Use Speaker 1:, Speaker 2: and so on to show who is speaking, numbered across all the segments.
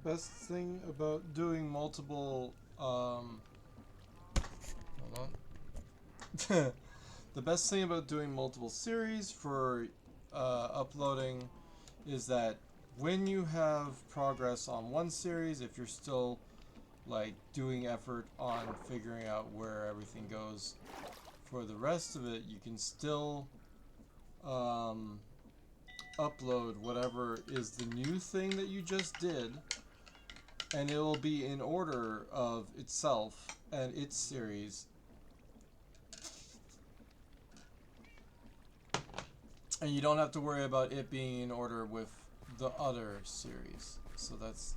Speaker 1: best thing about doing multiple, hold on. The best thing about doing multiple series for uploading is that when you have progress on one series, if you're still like doing effort on figuring out where everything goes for the rest of it, you can still upload whatever is the new thing that you just did, and it will be in order of itself and its series. And you don't have to worry about it being in order with the other series. So that's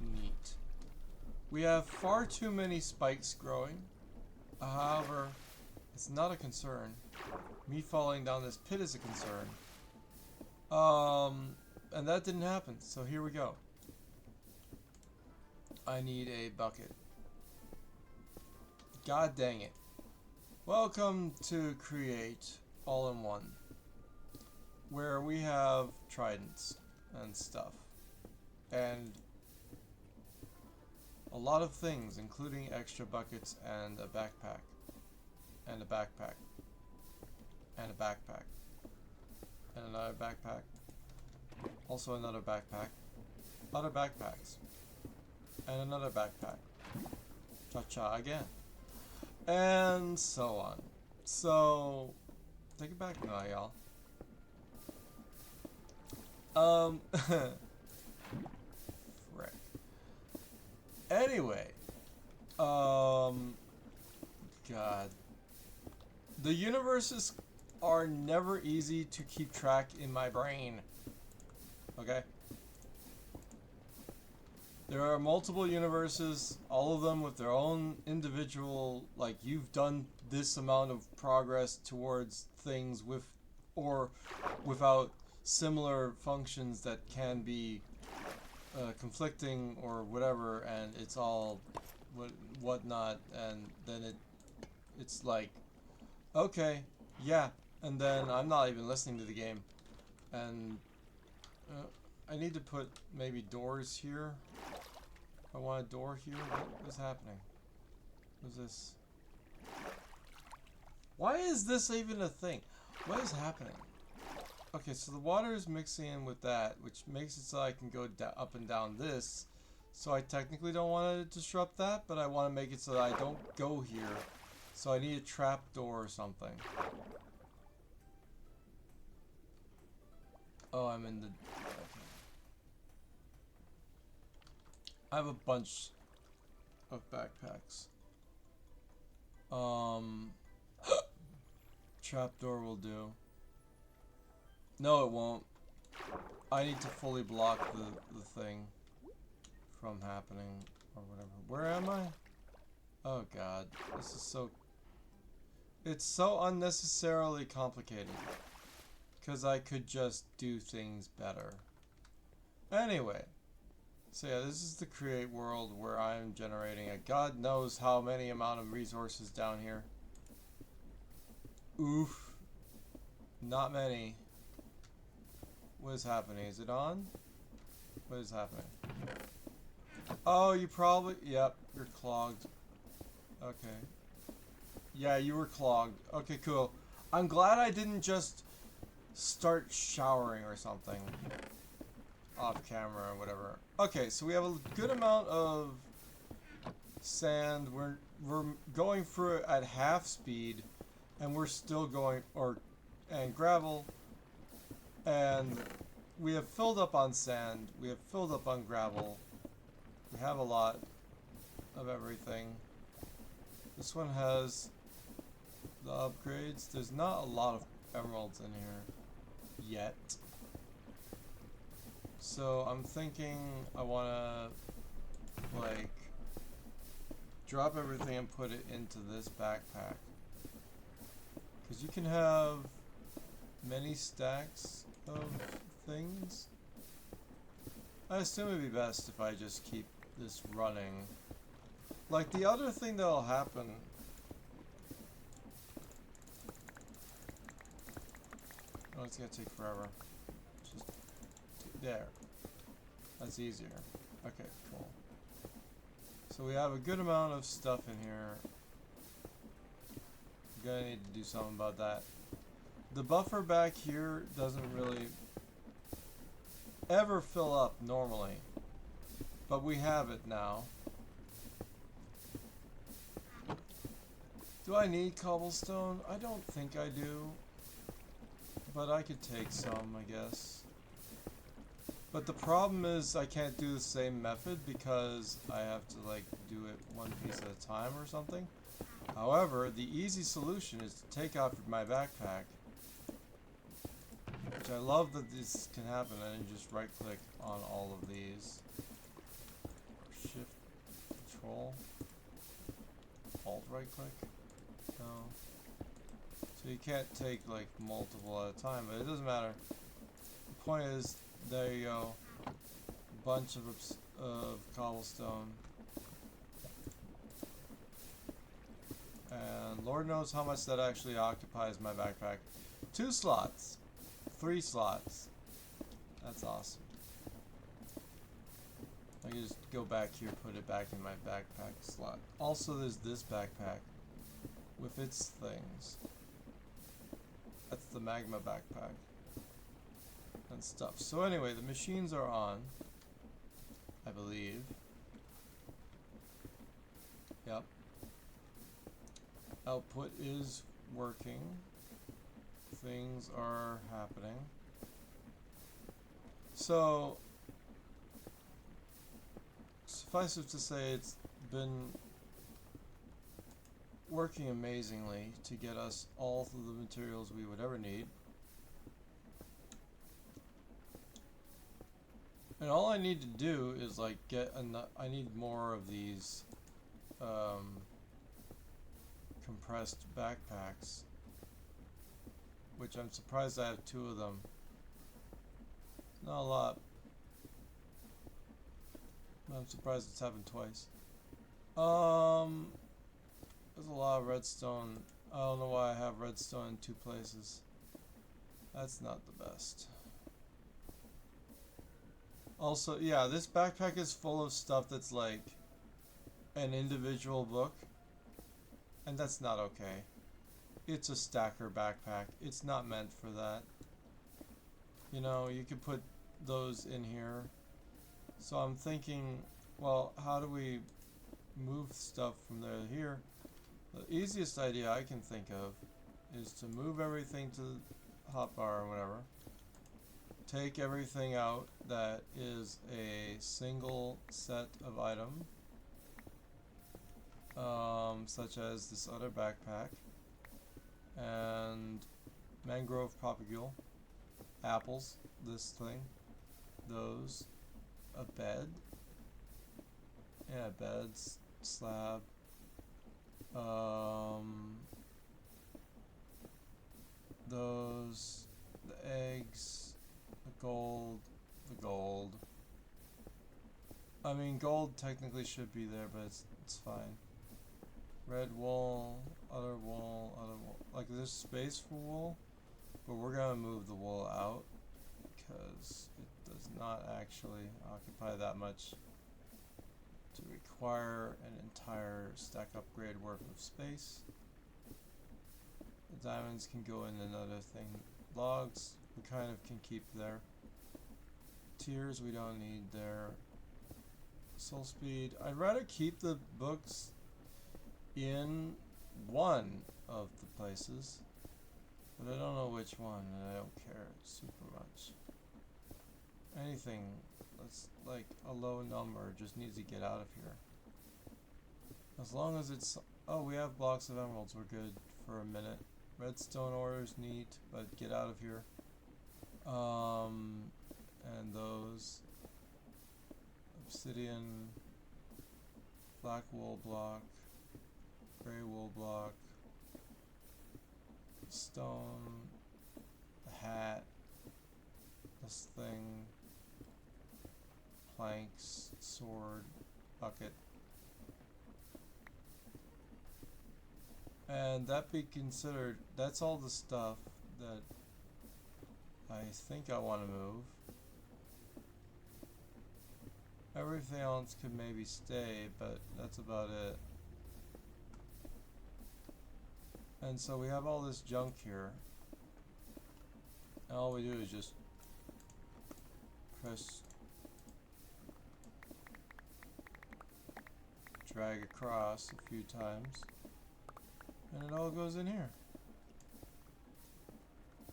Speaker 1: neat. We have far too many spikes growing. However, it's not a concern. Me falling down this pit is a concern. And that didn't happen, so here we go. I need a bucket. God dang it. Welcome to Create All-in-One, where we have tridents and stuff. And a lot of things, including extra buckets and a backpack. And a backpack. And a backpack. And another backpack. Also another backpack. Other backpacks. And another backpack. Cha-cha again. And so on. So, take it back now, y'all. Frick. Anyway. God. The universes are never easy to keep track in my brain. Okay? There are multiple universes, all of them with their own individual, like, you've done this amount of progress towards things with or without similar functions that can be conflicting or whatever, and it's all whatnot, and then it's like, okay, yeah, and then I'm not even listening to the game, and I need to put maybe doors here. I want a door here. What is happening? What is this? Why is this even a thing? What is happening? Okay, so the water is mixing in with that, which makes it so I can go up and down this. So I technically don't want to disrupt that, but I want to make it so that I don't go here. So I need a trap door or something. Oh, I'm in the... Okay. I have a bunch of backpacks. Trapdoor will do. No, it won't. I need to fully block the thing from happening or whatever. Where am I? Oh god, this is so... It's so unnecessarily complicated. Because I could just do things better. Anyway. So yeah, this is the create world where I'm generating a god knows how many amount of resources down here. Oof. Not many. What is happening? Is it on? What is happening? Oh, you probably... Yep, you're clogged. Okay. Yeah, you were clogged. Okay, cool. I'm glad I didn't just start showering or something. Off camera or whatever. Okay, so we have a good amount of sand. We're going through it at half speed, and we're still going, and gravel, and we have filled up on sand. We have filled up on gravel. We have a lot of everything. This one has the upgrades. There's not a lot of emeralds in here yet. So I'm thinking I want to, like, drop everything and put it into this backpack. Because you can have many stacks of things. I assume it'd be best if I just keep this running. Like, the other thing that'll happen... Oh, it's gonna take forever. Just... There. That's easier. Okay, cool. So we have a good amount of stuff in here. Gonna need to do something about that. The buffer back here doesn't really ever fill up normally, but we have it now. Do I need cobblestone? I don't think I do, but I could take some, I guess. But the problem is I can't do the same method because I have to like do it one piece at a time or something. However, the easy solution is to take off my backpack, which I love that this can happen, and then just right click on all of these. Shift, Control, Alt right click. No. So you can't take like multiple at a time, but it doesn't matter. The point is, there you go. Bunch of cobblestone. And Lord knows how much that actually occupies my backpack. 2 slots. 3 slots. That's awesome. I can just go back here, put it back in my backpack slot. Also, there's this backpack with its things. That's the magma backpack. And stuff. So anyway, the machines are on, I believe. Yep. Output is working. Things are happening. So, suffice it to say, it's been working amazingly to get us all of the materials we would ever need. And all I need to do is like get enough. I need more of these compressed backpacks, which I'm surprised I have 2 of them. Not a lot. I'm surprised it's happened twice. There's a lot of redstone. I don't know why I have redstone in 2 places. That's not the best. Also, yeah, this backpack is full of stuff that's like an individual book, and that's not okay. It's a stacker backpack. It's not meant for that. You know, you could put those in here. So I'm thinking, well, how do we move stuff from there to here? The easiest idea I can think of is to move everything to the hotbar or whatever. Take everything out that is a single set of item, such as this other backpack, and mangrove propagule, apples, this thing, those, a bed, yeah, beds, slab, those, the eggs, the gold. I mean, gold technically should be there, but it's fine. Red wool, other wool, other wool. Like, there's space for wool, but we're gonna move the wool out because it does not actually occupy that much to require an entire stack upgrade worth of space. The diamonds can go in another thing. Logs, we kind of can keep there. Tiers, we don't need there. Soul speed, I'd rather keep the books in one of the places, but I don't know which one, and I don't care super much. Anything that's like a low number just needs to get out of here. As long as it's... Oh, we have blocks of emeralds, we're good for a minute. Redstone ore is neat, but get out of here. And those... Obsidian, black wool block, gray wool block, stone, the hat, this thing, planks, sword, bucket. And that be considered, that's all the stuff that I think I want to move. Everything else could maybe stay, but that's about it. And so we have all this junk here. And all we do is just press drag across a few times and it all goes in here.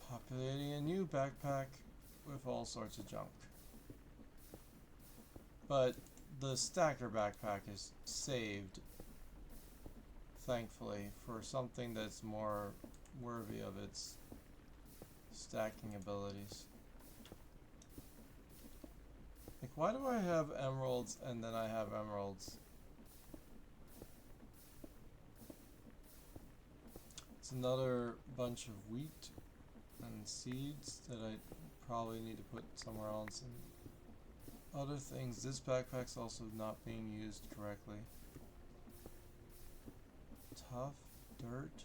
Speaker 1: Populating a new backpack with all sorts of junk. But the stacker backpack is saved, thankfully, for something that's more worthy of its stacking abilities. Like, why do I have emeralds and then I have emeralds? It's another bunch of wheat and seeds that I probably need to put somewhere else and other things. This backpack's also not being used correctly. Tough, dirt,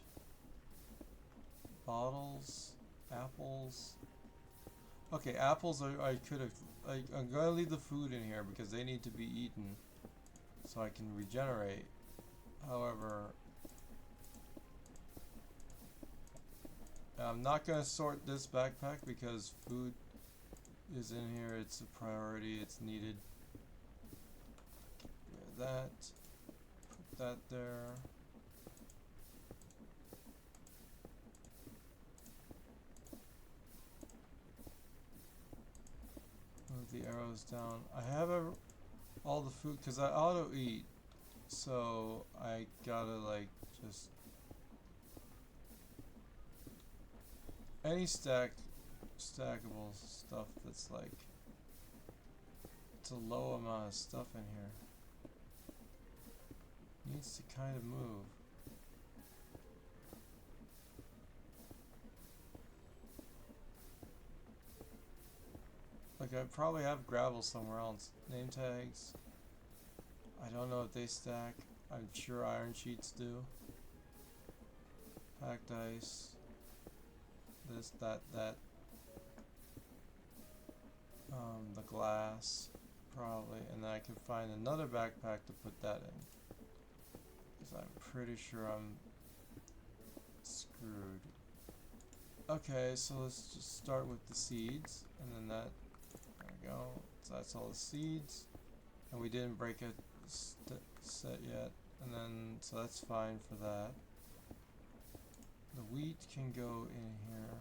Speaker 1: bottles, apples. Okay, apples I could have, I'm gonna leave the food in here because they need to be eaten so I can regenerate. However, I'm not gonna sort this backpack because food is in here, it's a priority, it's needed. Get that, put that there. Move the arrows down. I have all the food because I auto eat, so I gotta like just any stackable stuff that's like it's a low amount of stuff in here needs to kind of move. Like I probably have gravel somewhere else. Name tags. I don't know if they stack. I'm sure iron sheets do. Packed ice. This, that. The glass, probably, and then I can find another backpack to put that in. Because I'm pretty sure I'm screwed. Okay, so let's just start with the seeds, and then that, there we go. So that's all the seeds, and we didn't break a set yet, and then, so that's fine for that. The wheat can go in here.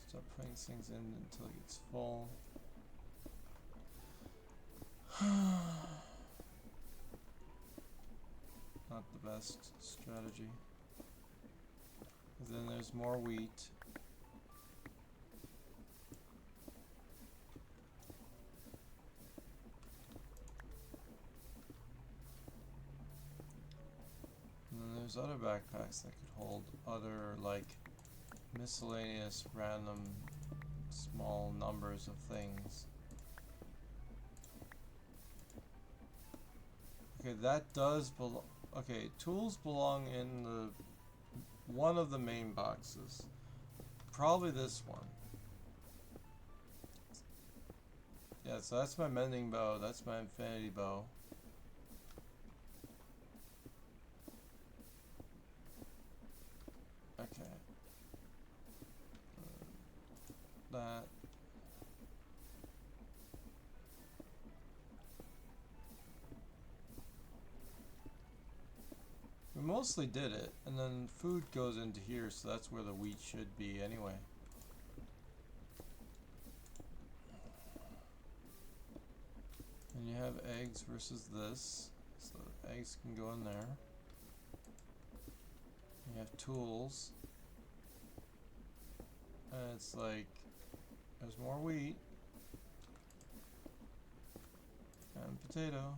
Speaker 1: Start putting things in until it gets full. Not the best strategy. Then there's more wheat. And then there's other backpacks that could hold other, like, miscellaneous random small numbers of things. Okay, that does belong. Okay, tools belong in the one of the main boxes. Probably this one. Yeah, so that's my mending bow, that's my infinity bow. Okay. That. We mostly did it, and then food goes into here, so that's where the wheat should be anyway. And you have eggs versus this, so eggs can go in there. You have tools, and it's like, there's more wheat, and potato,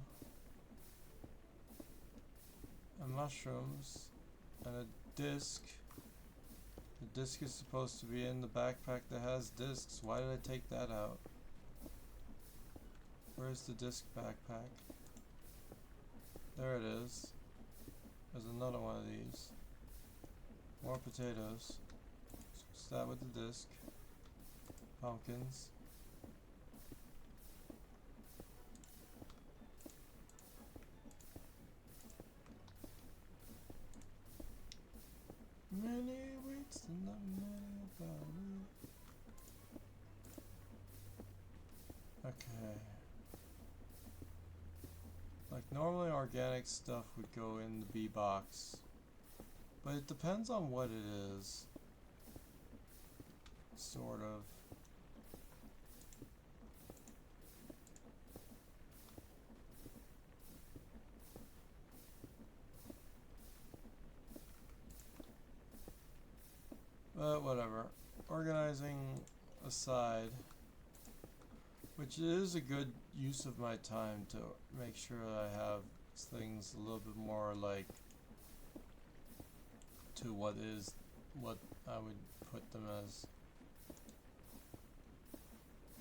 Speaker 1: and mushrooms, and a disc. The disc is supposed to be in the backpack that has discs. Why did I take that out? Where's the disc backpack? There it is. There's another one of these. More potatoes. Switch that with the disc. Pumpkins. Many weeks and not many about it. Okay. Like normally organic stuff would go in the B box, but it depends on what it is. Sort of. But whatever. Organizing aside, which is a good use of my time to make sure that I have things a little bit more like to what I would put them as.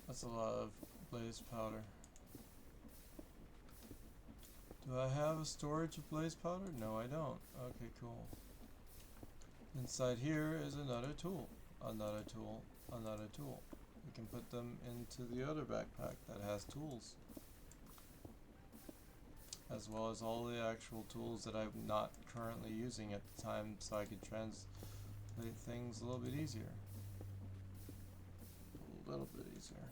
Speaker 1: That's a lot of blaze powder. Do I have a storage of blaze powder? No, I don't. Okay, cool. Inside here is another tool, another tool, another tool. We can put them into the other backpack that has tools, as well as all the actual tools that I'm not currently using at the time, so I could translate things a little bit easier. A little bit easier.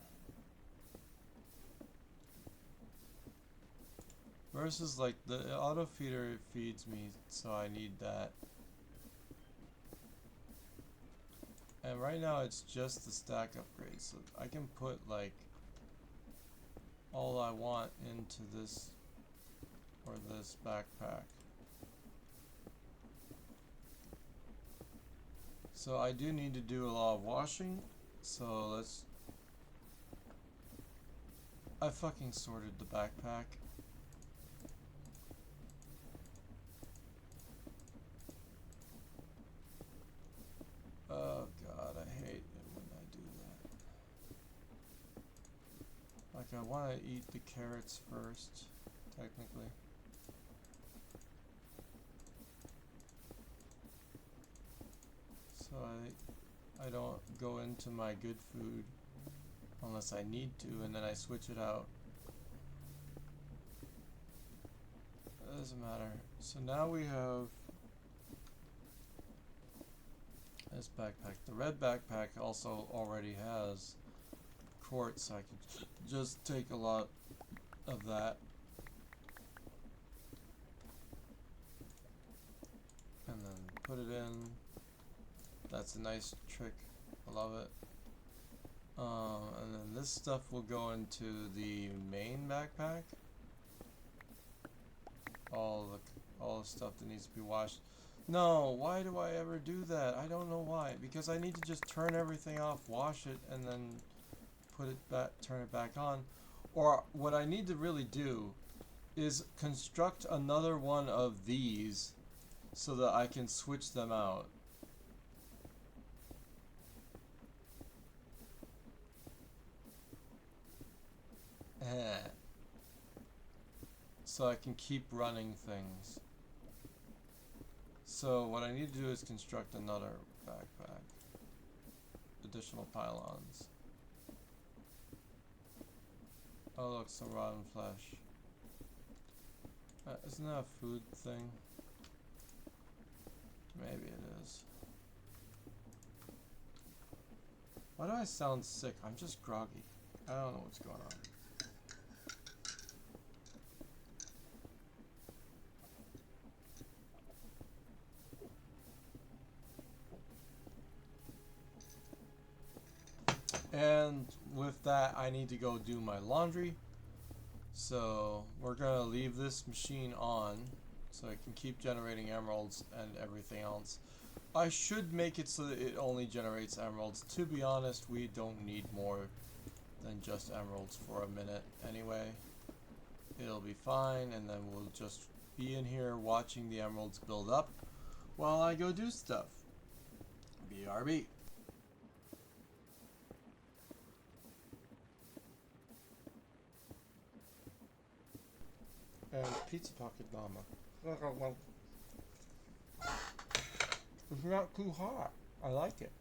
Speaker 1: Versus like the auto feeder feeds me, so I need that. And right now it's just the stack upgrade, so I can put like all I want into this or this backpack. So I do need to do a lot of washing, so I fucking sorted the backpack. Oh god, I hate it when I do that. Like I want to eat the carrots first, technically. So I don't go into my good food unless I need to, and then I switch it out. It doesn't matter. So now we have this backpack. The red backpack also already has quartz, so I could just take a lot of that and then put it in. That's a nice trick. I love it. And then this stuff will go into the main backpack. All the stuff that needs to be washed. No, why do I ever do that? I don't know why. Because I need to just turn everything off, wash it, and then put it back, turn it back on. Or what I need to really do is construct another one of these so that I can switch them out. So I can keep running things. So what I need to do is construct another backpack. Additional pylons. Oh look, some rotten flesh. Isn't that a food thing? Maybe it is. Why do I sound sick? I'm just groggy. I don't know what's going on. And with that, I need to go do my laundry. So we're gonna leave this machine on so it can keep generating emeralds and everything else. I should make it so that it only generates emeralds. To be honest, we don't need more than just emeralds for a minute anyway. It'll be fine, and then we'll just be in here watching the emeralds build up while I go do stuff. BRB. And Pizza Pocket Mama. It's not too hot. I like it.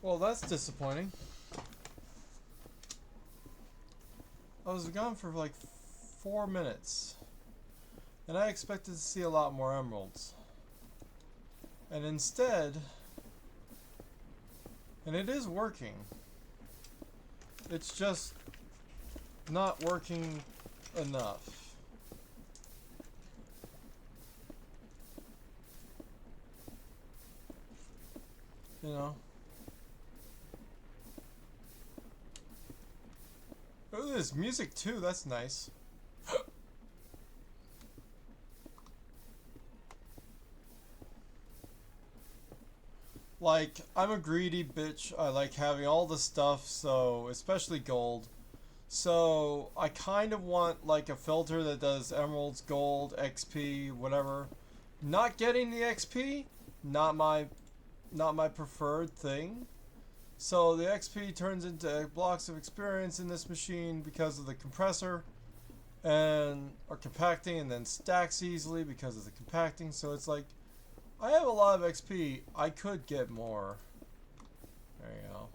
Speaker 1: Well, that's disappointing. I was gone for like 4 minutes. And I expected to see a lot more emeralds. And instead... And it is working. It's just not working enough. You know? Oh, there's music too, that's nice. Like, I'm a greedy bitch. I like having all the stuff, so, especially gold. So, I kind of want, like, a filter that does emeralds, gold, XP, whatever. Not getting the XP, not my preferred thing. So, the XP turns into blocks of experience in this machine because of the compressor. And, or compacting, and then stacks easily because of the compacting. So, it's like, I have a lot of XP. I could get more. There you go.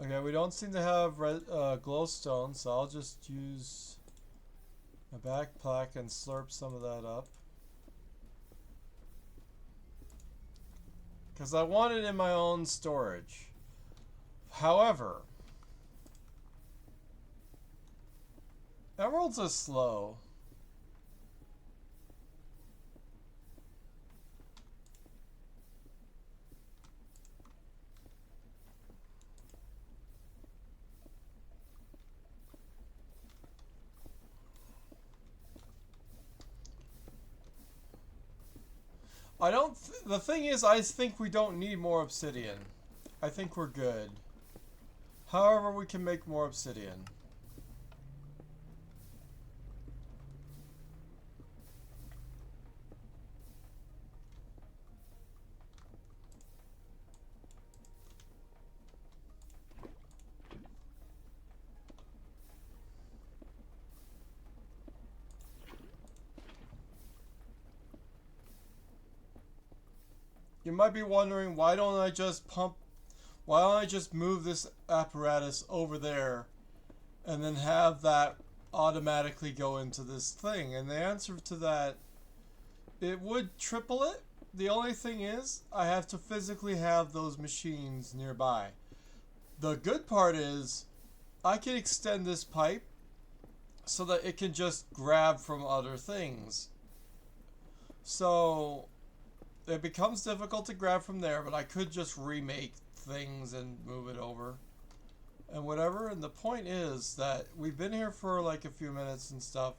Speaker 1: Okay, we don't seem to have red, glowstone, so I'll just use a backpack and slurp some of that up. Because I want it in my own storage. However, emeralds are slow. I don't... the thing is, I think we don't need more obsidian. I think we're good. However, we can make more obsidian. You might be wondering, why don't I just move this apparatus over there and then have that automatically go into this thing? And the answer to that, it would triple it. The only thing is, I have to physically have those machines nearby. The good part is, I can extend this pipe so that it can just grab from other things. So it becomes difficult to grab from there, but I could just remake things and move it over and whatever. And the point is that we've been here for like a few minutes and stuff.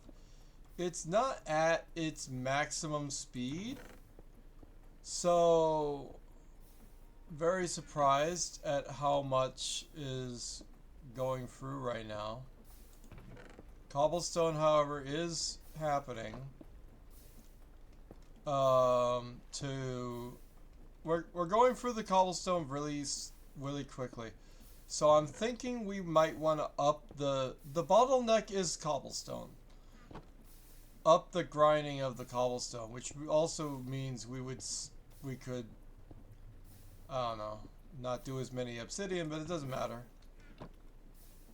Speaker 1: It's not at its maximum speed, so very surprised at how much is going through right now. Cobblestone, however, is happening. We're going through the cobblestone really quickly. So I'm thinking we might want to up the bottleneck is cobblestone. Up the grinding of the cobblestone, which also means we could, I don't know, not do as many obsidian, but it doesn't matter.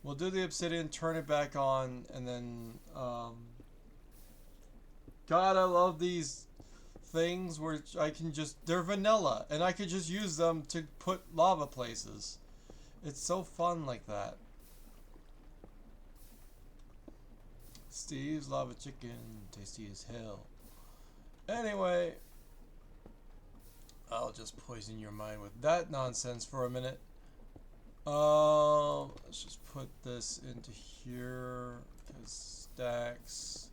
Speaker 1: We'll do the obsidian, turn it back on, and then, God, I love these things where I can just, they're vanilla, and I could just use them to put lava places. It's so fun like that. Steve's Lava Chicken, tasty as hell. Anyway, I'll just poison your mind with that nonsense for a minute. Let's just put this into here, because stacks.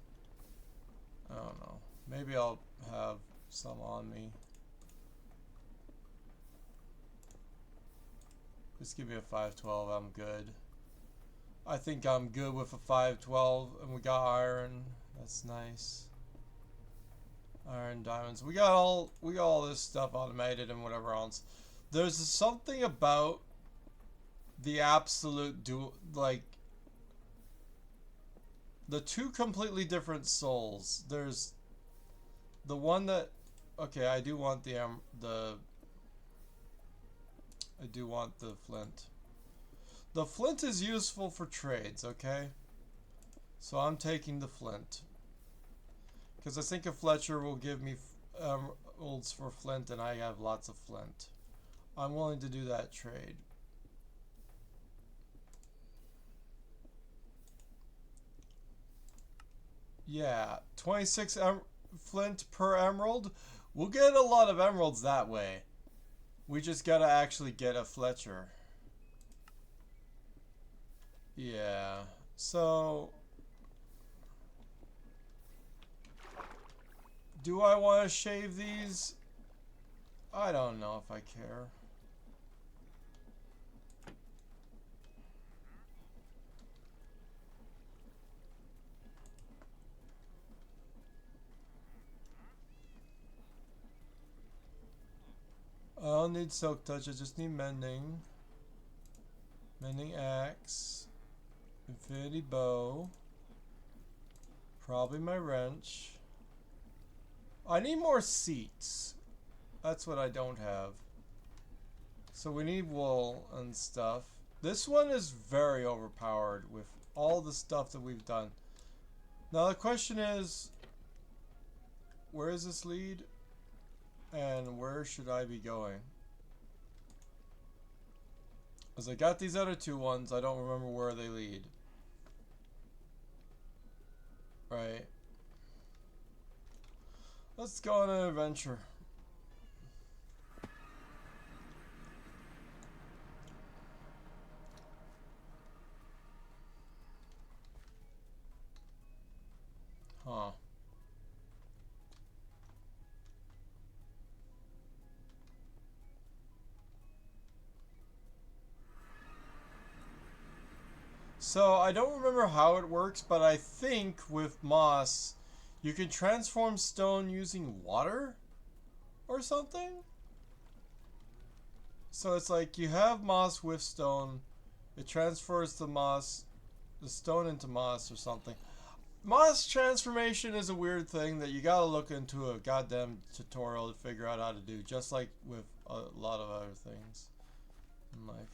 Speaker 1: I don't know. Maybe I'll have some on me. Just give me a 512. I'm good. I think I'm good with a 512, and we got iron. That's nice. Iron, diamonds. We got all this stuff automated and whatever else. There's something about the absolute like the two completely different souls. There's the one that, okay, I do want the I do want the flint. The flint is useful for trades, okay? So I'm taking the flint. Because I think a Fletcher will give me emeralds for flint, and I have lots of flint. I'm willing to do that trade. Yeah, 26 flint per emerald. We'll get a lot of emeralds that way. We just gotta actually get a Fletcher. Yeah, so do I want to shave these? I don't know if I care. I don't need silk touch, I just need mending. Mending axe. Infinity bow. Probably my wrench. I need more seats. That's what I don't have. So we need wool and stuff. This one is very overpowered with all the stuff that we've done. Now the question is, where does this lead? And where should I be going? Because I got these other two ones, I don't remember where they lead. Right. Let's go on an adventure. Huh. So I don't remember how it works, but I think with moss, you can transform stone using water or something? So it's like you have moss with stone, it transfers the stone into moss or something. Moss transformation is a weird thing that you gotta look into a goddamn tutorial to figure out how to do, just like with a lot of other things in life.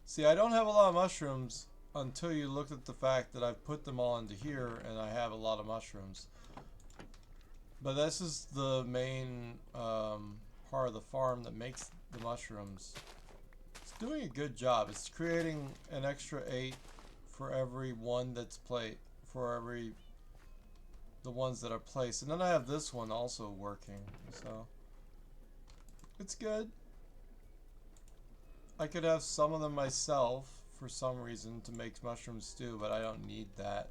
Speaker 1: See, I don't have a lot of mushrooms until you look at the fact that I've put them all into here and I have a lot of mushrooms. But this is the main part of the farm that makes the mushrooms. It's doing a good job. It's creating an extra 8 for every one that's the ones that are placed. And then I have this one also working, so it's good. I could have some of them myself for some reason to make mushroom stew, but I don't need that.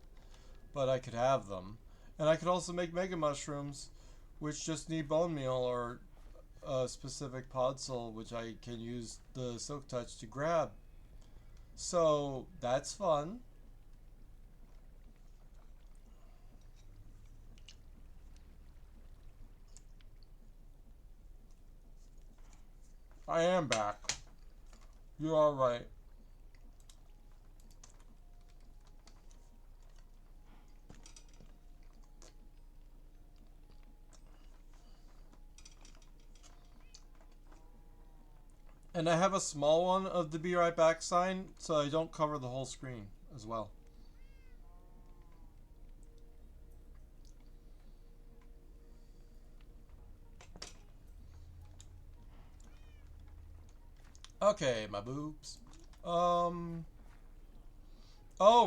Speaker 1: But I could have them. And I could also make mega mushrooms, which just need bone meal or a specific podzol, which I can use the silk touch to grab. So that's fun. I am back. You're alright. And I have a small one of the be right back sign, so I don't cover the whole screen as well. Okay, my boobs. Oh,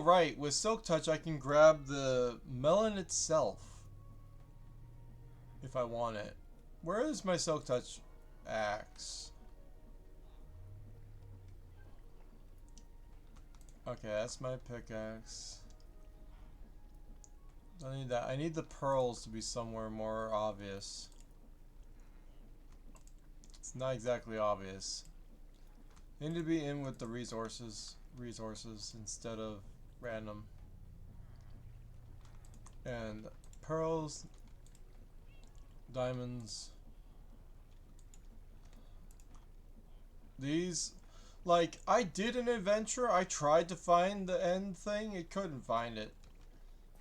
Speaker 1: right. With Silk Touch, I can grab the melon itself. If I want it. Where is my Silk Touch axe? Okay, that's my pickaxe. I need that. I need the pearls to be somewhere more obvious. It's not exactly obvious. They need to be in with the resources instead of random. And pearls, diamonds. These, like, I did an adventure. I tried to find the end thing. It couldn't find it.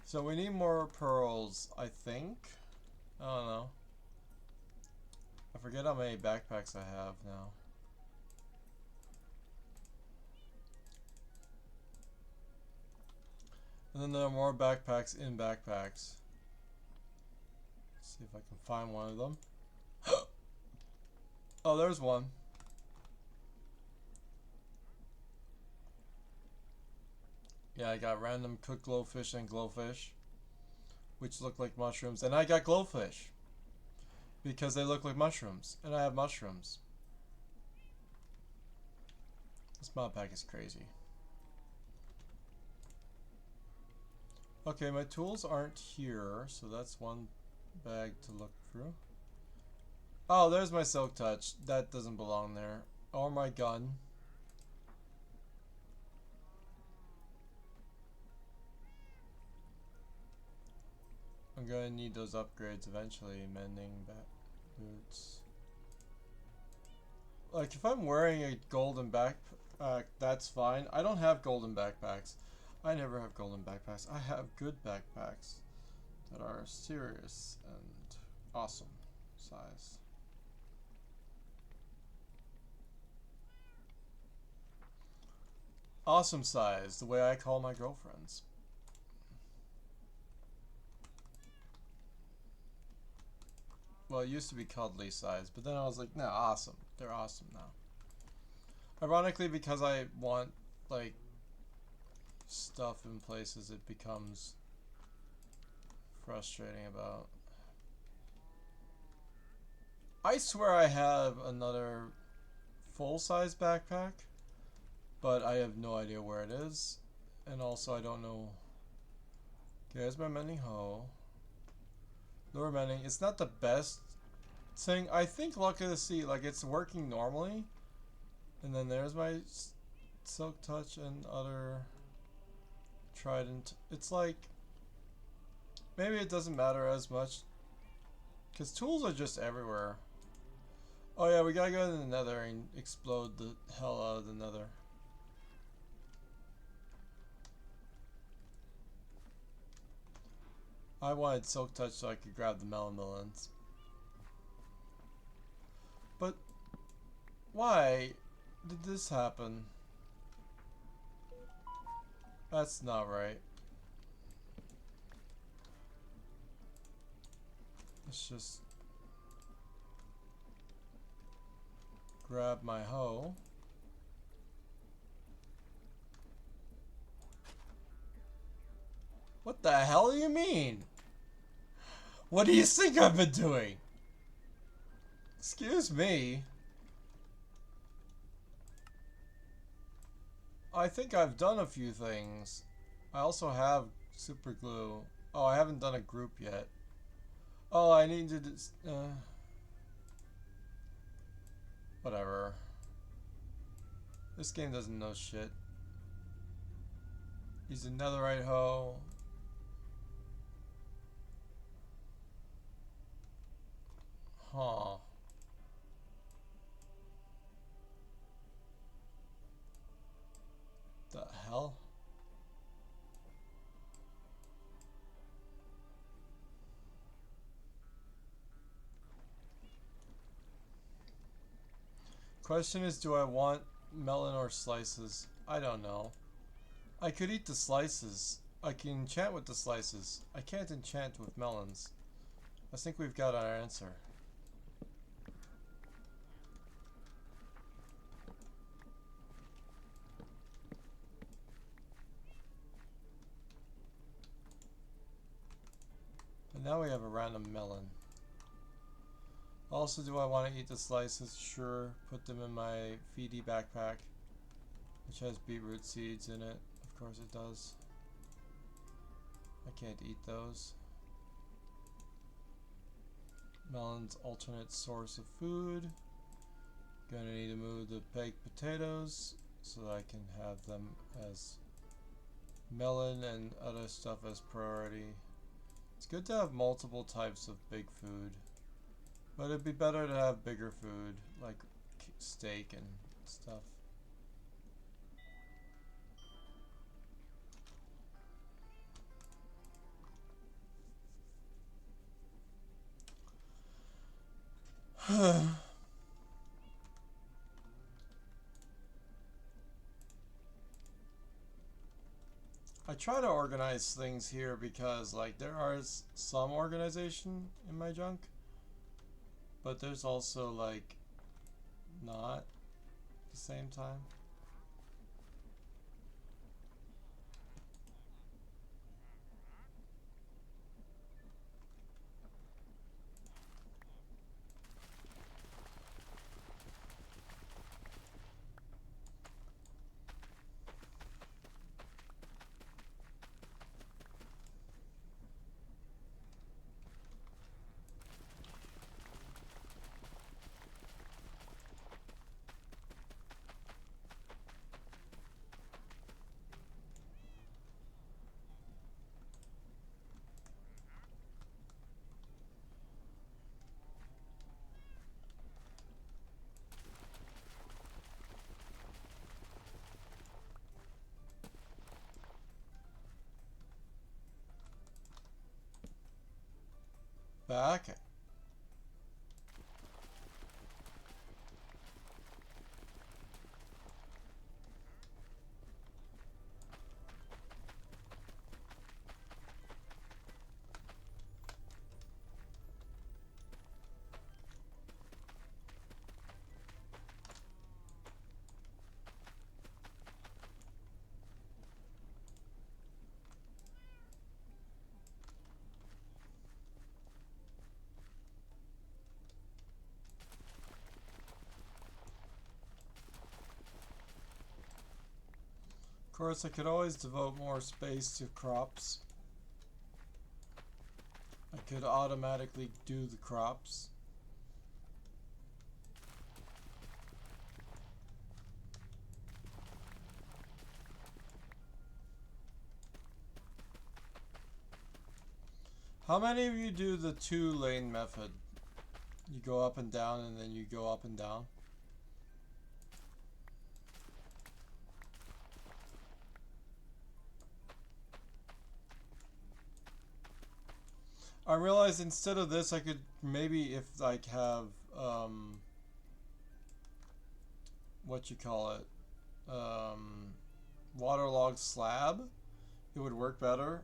Speaker 1: So we need more pearls, I think. I don't know. I forget how many backpacks I have now. And then there are more backpacks in backpacks. Let's see if I can find one of them. Oh, there's one. Yeah, I got random cooked glowfish and glowfish, which look like mushrooms. And I got glowfish because they look like mushrooms. And I have mushrooms. This mod pack is crazy. Okay, my tools aren't here, so that's one bag to look through. Oh, there's my silk touch. That doesn't belong there. Or my gun. I'm gonna need those upgrades eventually. Mending boots. Like, if I'm wearing a golden backpack, that's fine. I don't have golden backpacks. I never have golden backpacks. I have good backpacks that are serious and awesome size. Awesome size, the way I call my girlfriends. Well, it used to be cuddly size, but then I was like, no, awesome. They're awesome now. Ironically, because I want, like, stuff in places it becomes frustrating about. I swear I have another full-size backpack, but I have no idea where it is. And also I don't know. Okay, there's my mending hoe. Lure mending. It's not the best thing. I think lucky to see, like, it's working normally. And then there's my silk touch and other trident. It's like, maybe it doesn't matter as much because tools are just everywhere. Oh yeah, we gotta go to the nether and explode the hell out of the nether. I wanted silk touch so I could grab the melons. But why did this happen? That's not right. Let's just grab my hoe. What the hell do you mean? What do you think I've been doing? Excuse me. I think I've done a few things. I also have super glue. Oh, I haven't done a group yet. Oh, I need to... whatever. This game doesn't know shit. He's a netherite hoe. Huh. The hell? Question is, do I want melon or slices? I don't know. I could eat the slices. I can enchant with the slices. I can't enchant with melons. I think we've got our answer. And now we have a random melon. Also, do I want to eat the slices? Sure. Put them in my feedy backpack, which has beetroot seeds in it. Of course it does. I can't eat those. Melon's alternate source of food. Gonna need to move the baked potatoes so that I can have them as melon and other stuff as priority. It's good to have multiple types of big food, but it'd be better to have bigger food like steak and stuff. I try to organize things here because like there are some organization in my junk, but there's also like not at the same time. Back. Of course, I could always devote more space to crops. I could automatically do the crops. How many of you do the 2-lane method? You go up and down and then you go up and down? I realized instead of this I could maybe if like have what you call it, waterlogged slab, it would work better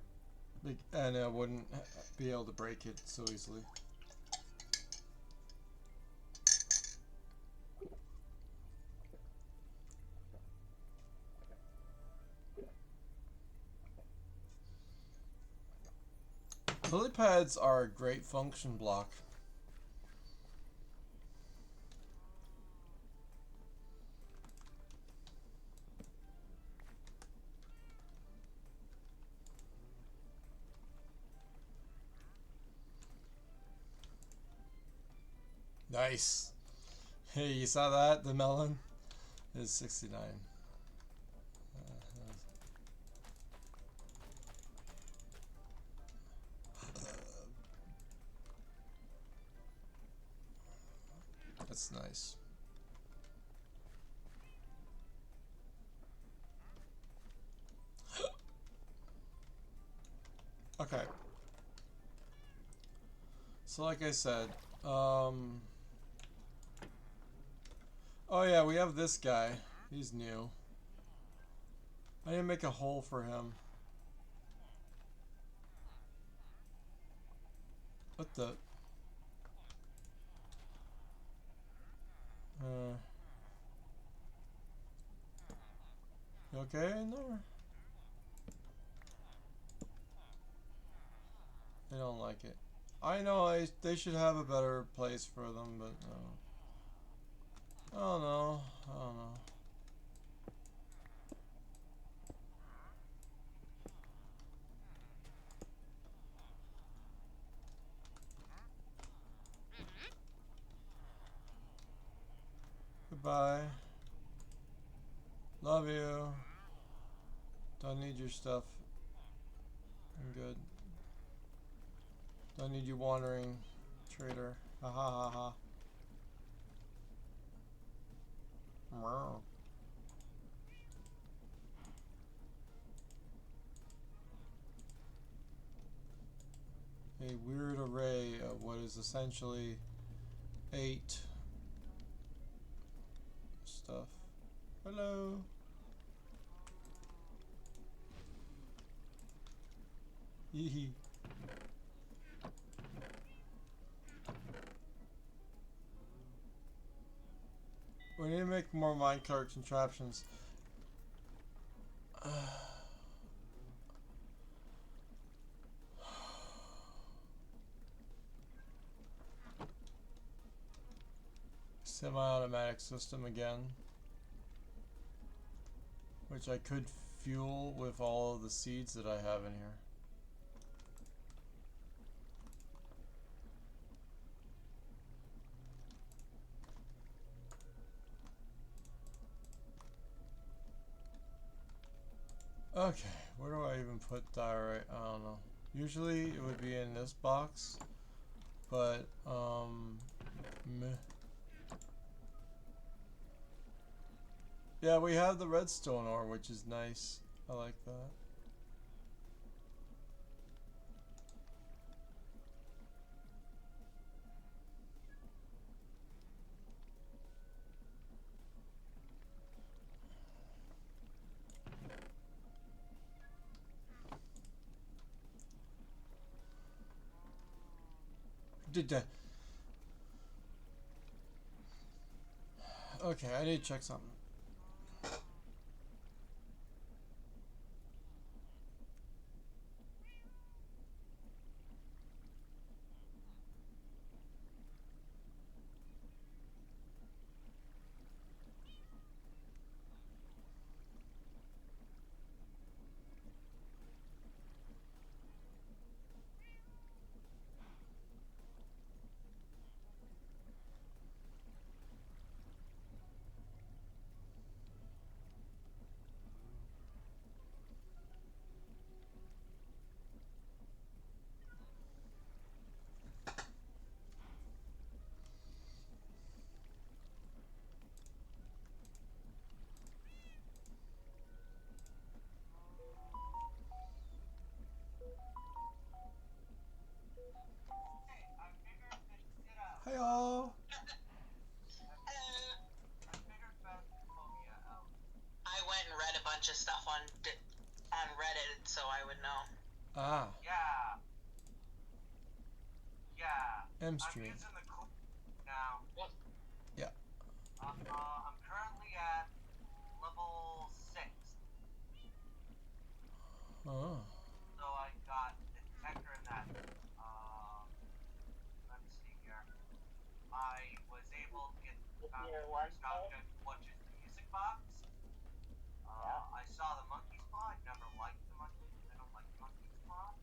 Speaker 1: and I wouldn't be able to break it so easily. Lily pads are a great function block. Nice. Hey, you saw that? The melon is 69. That's nice. Okay. So like I said, oh yeah, we have this guy. He's new. I need to make a hole for him. What the? You okay in there? They don't like it. I know they should have a better place for them, but no. I don't know. I don't know. Don't need your stuff. I'm good. Don't need you wandering, traitor. Ha ha ha ha. Meow. A weird array of what is essentially 8 stuff. Hello. Yee. We need to make more minecart contraptions. Semi-automatic system again, which I could fuel with all of the seeds that I have in here. Okay, where do I even put diorite? I don't know. Usually it would be in this box, but meh. Yeah, we have the redstone ore, which is nice. I like that. Did that. Okay, I need to check something. Hey all.
Speaker 2: I went and read a bunch of stuff on Reddit so I would know.
Speaker 1: Ah.
Speaker 2: Yeah. Yeah.
Speaker 1: M-Stream.
Speaker 2: I'm using the cool now. What?
Speaker 1: Yeah.
Speaker 2: I'm currently at level 6.
Speaker 1: Oh.
Speaker 2: So I got the detector in that. Let's see here. I was able to get which is the music box. I saw the monkey paw. I never liked the monkey. I don't like the monkey's paw.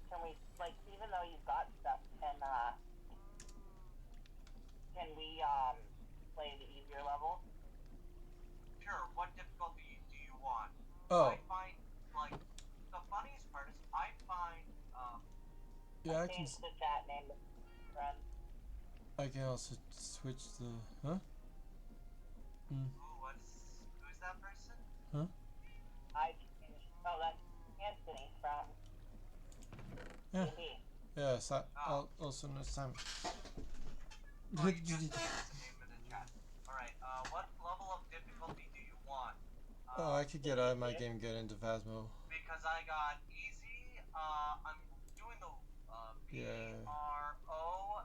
Speaker 2: Can we, like, even though you've got stuff, can we play the easier level? Sure. What difficulty do you want?
Speaker 1: Oh.
Speaker 2: I find, like, the funniest part is I find
Speaker 1: Yeah, I can.
Speaker 2: The chat name friend.
Speaker 1: I can also switch the. Huh? Hmm.
Speaker 2: Who's that person?
Speaker 1: Huh?
Speaker 2: Oh, that's Anthony from.
Speaker 1: Yeah.
Speaker 2: TV.
Speaker 1: Yeah. So I'll also next time.
Speaker 2: Oh, you just the name of the chat. All right. What level of difficulty do you want?
Speaker 1: Oh, I could get out of my game, get into Phasmo.
Speaker 2: Because I got easy. I'm doing the
Speaker 1: Yeah.
Speaker 2: PRO